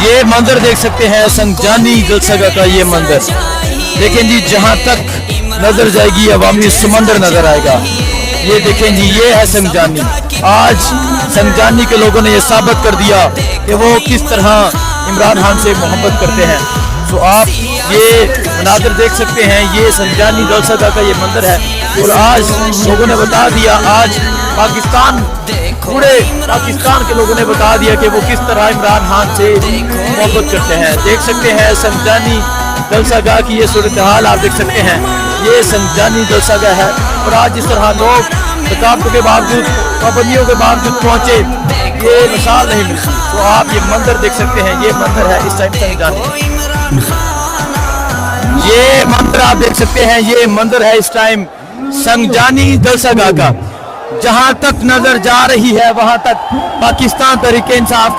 ये मंदिर देख सकते हैं संजानी जलसागाह का ये मंदिर। देखें जी, जहाँ तक नजर जाएगी अवामी समंदर नजर आएगा। ये देखें जी, ये है संजानी। आज संजानी के लोगों ने ये साबित कर दिया कि वो किस तरह इमरान खान से मोहब्बत करते हैं। तो आप ये मनाज़िर देख सकते हैं, ये संजानी जलसागाह का ये मंदिर है। और आज लोगों ने बता दिया, आज पाकिस्तान, पूरे पाकिस्तान के लोगों ने बता दिया कि वो किस तरह इमरान खान से मोहब्बत करते हैं। देख सकते हैं संजानी जलसागाह की ये सूरत हाल आप देख सकते हैं। ये संजानी जलसागाह है और आज जिस तरह लोग रुकावटों के बावजूद, पाबंदियों के बावजूद पहुंचे, ये मिसाल नहीं मिलती। तो आप ये मंदिर देख सकते हैं, ये मंदिर है इस टाइम संजानी। ये मंदिर आप देख सकते हैं, ये मंदिर है इस टाइम संजानी जलसागाह का। जहां तक नजर जा रही है वहां तक पाकिस्तान तहरीक इंसाफ के